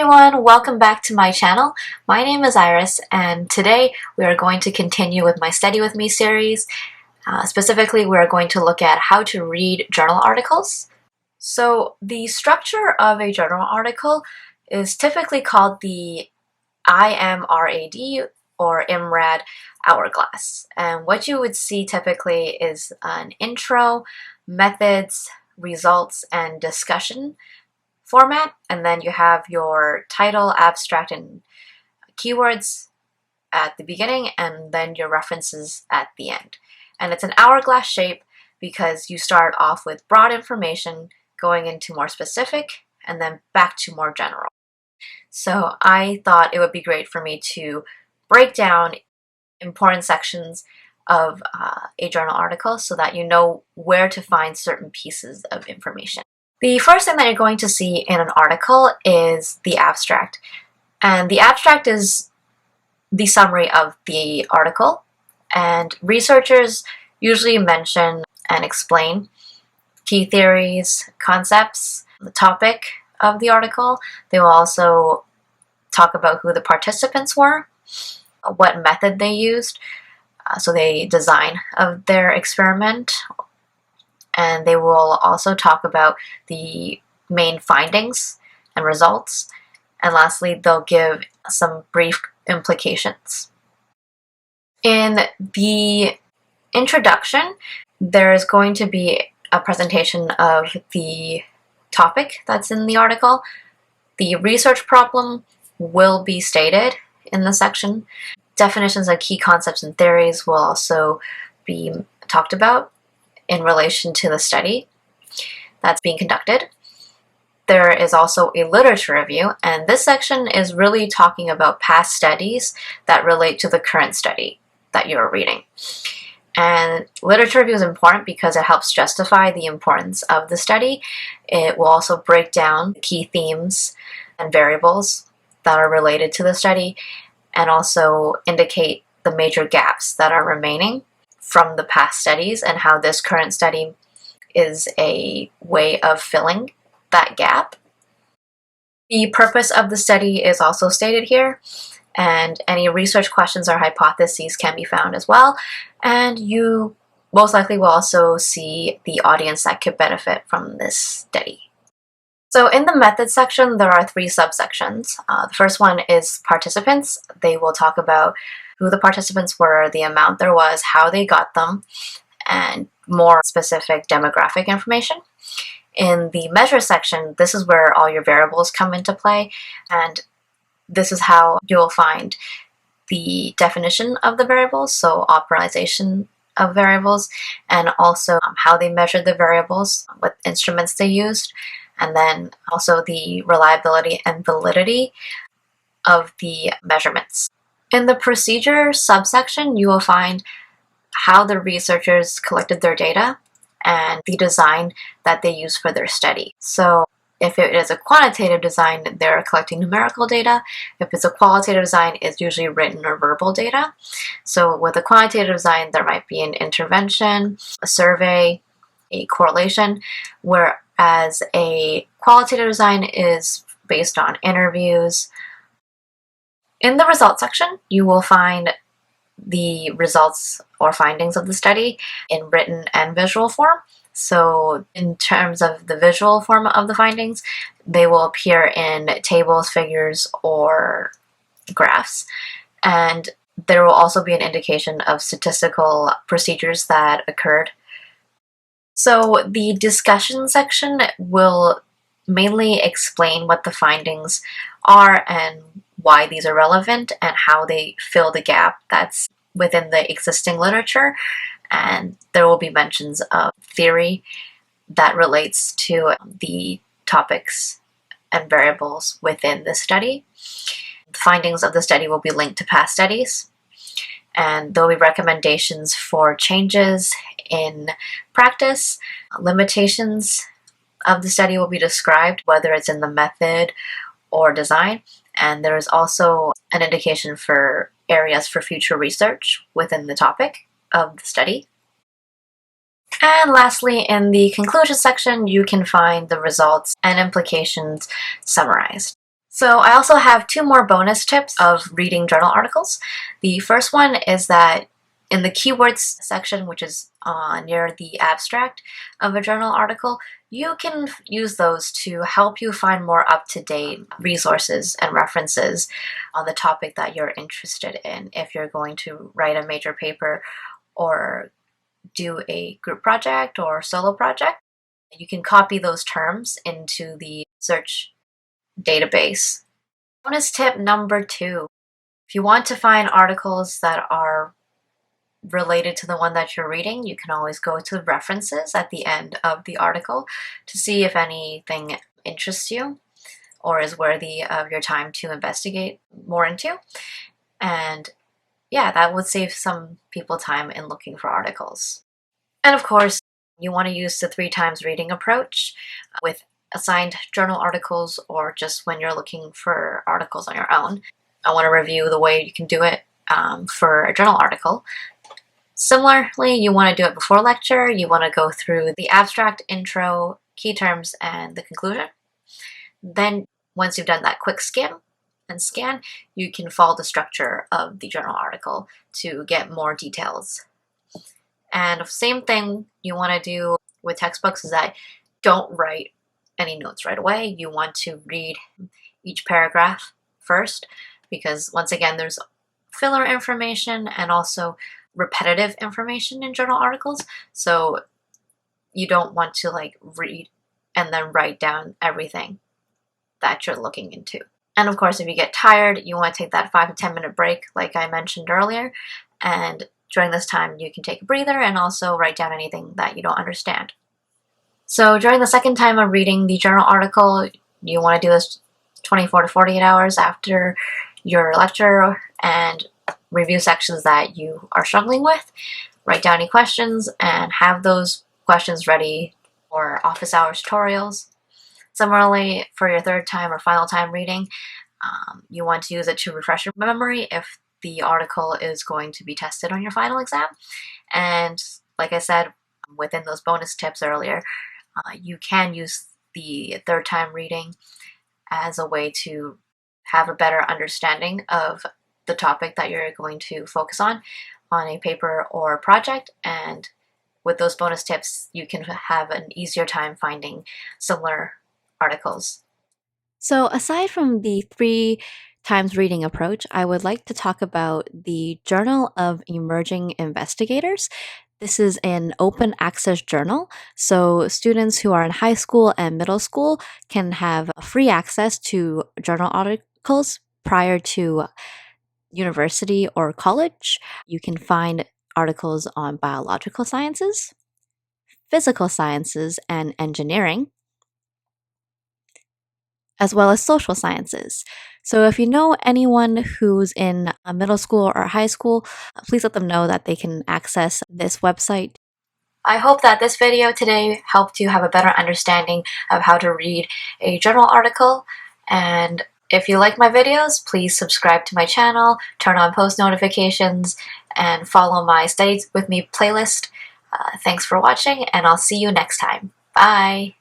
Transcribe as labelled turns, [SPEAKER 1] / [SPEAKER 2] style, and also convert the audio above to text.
[SPEAKER 1] everyone, welcome back to my channel. My name is Iris and today we are going to continue with my Study With Me series. Specifically, we are going to look at how to read journal articles. So the structure of a journal article is typically called the IMRAD or IMRAD hourglass. And what you would see typically is an intro, methods, results, and discussion format, and then you have your title, abstract, and keywords at the beginning, and then your references at the end. And it's an hourglass shape because you start off with broad information, going into more specific, and then back to more general. So I thought it would be great for me to break down important sections of a journal article so that you know where to find certain pieces of information. The first thing that you're going to see in an article is the abstract. And the abstract is the summary of the article. And researchers usually mention and explain key theories, concepts, the topic of the article. They will also talk about who the participants were, what method they used, so the design of their experiment, and they will also talk about the main findings and results. And lastly, they'll give some brief implications. In the introduction, there is going to be a presentation of the topic that's in the article. The research problem will be stated in the section. Definitions of key concepts and theories will also be talked about in relation to the study that's being conducted. There is also a literature review, and this section is really talking about past studies that relate to the current study that you're reading. And literature review is important because it helps justify the importance of the study. It will also break down key themes and variables that are related to the study, and also indicate the major gaps that are remaining from the past studies and how this current study is a way of filling that gap. The purpose of the study is also stated here, and any research questions or hypotheses can be found as well. And you most likely will also see the audience that could benefit from this study. So in the methods section, there are 3 subsections. The first one is participants. They will talk about who the participants were, the amount there was, how they got them, and more specific demographic information. In the measure section, this is where all your variables come into play, and this is how you'll find the definition of the variables, so operationalization of variables, and also how they measured the variables, what instruments they used, and then also the reliability and validity of the measurements. In the procedure subsection, you will find how the researchers collected their data and the design that they used for their study. So if it is a quantitative design, they're collecting numerical data. If it's a qualitative design, it's usually written or verbal data. So with a quantitative design, there might be an intervention, a survey, a correlation, whereas a qualitative design is based on interviews. In the results section, you will find the results or findings of the study in written and visual form. So in terms of the visual form of the findings, they will appear in tables, figures, or graphs. And there will also be an indication of statistical procedures that occurred. So the discussion section will mainly explain what the findings are and why these are relevant and how they fill the gap that's within the existing literature. And there will be mentions of theory that relates to the topics and variables within the study. The findings of the study will be linked to past studies, and there will be recommendations for changes in practice. Limitations of the study will be described, whether it's in the method or design, and there is also an indication for areas for future research within the topic of the study. And lastly, in the conclusion section, you can find the results and implications summarized. So I also have two more bonus tips of reading journal articles. The first one is that in the keywords section, which is near the abstract of a journal article, you can use those to help you find more up-to-date resources and references on the topic that you're interested in if you're going to write a major paper or do a group project or solo project. You can copy those terms into the search database. Bonus tip number 2. If you want to find articles that are related to the one that you're reading, you can always go to references at the end of the article to see if anything interests you or is worthy of your time to investigate more into. And yeah, that would save some people time in looking for articles. And of course, you want to use the 3 times reading approach with assigned journal articles or just when you're looking for articles on your own. I want to review the way you can do it for a journal article. Similarly, you want to do it before lecture. You want to go through the abstract, intro, key terms, and the conclusion. Then once you've done that quick skim and scan, you can follow the structure of the journal article to get more details. And same thing you want to do with textbooks is that don't write any notes right away. You want to read each paragraph first because once again there's filler information and also repetitive information in journal articles, so you don't want to read and then write down everything that you're looking into. And of course, if you get tired, you want to take that 5 to 10 minute break like I mentioned earlier, and during this time you can take a breather and also write down anything that you don't understand. So during the second time of reading the journal article, you want to do this 24 to 48 hours after your lecture and review sections that you are struggling with, write down any questions, and have those questions ready for office hours tutorials. Similarly, for your third time or final time reading, you want to use it to refresh your memory if the article is going to be tested on your final exam. And like I said within those bonus tips earlier, you can use the third time reading as a way to have a better understanding of the topic that you're going to focus on a paper or project, and with those bonus tips you can have an easier time finding similar articles. So aside from the 3 times reading approach, I would like to talk about the Journal of Emerging Investigators. This is an open access journal, so students who are in high school and middle school can have free access to journal articles prior to university or college. You can find articles on biological sciences, physical sciences, and engineering, as well as social sciences. So if you know anyone who's in a middle school or high school, please let them know that they can access this website. I hope that this video today helped you have a better understanding of how to read a journal article. And if you like my videos, please subscribe to my channel, turn on post notifications, and follow my Study With Me playlist. Thanks for watching, and I'll see you next time. Bye!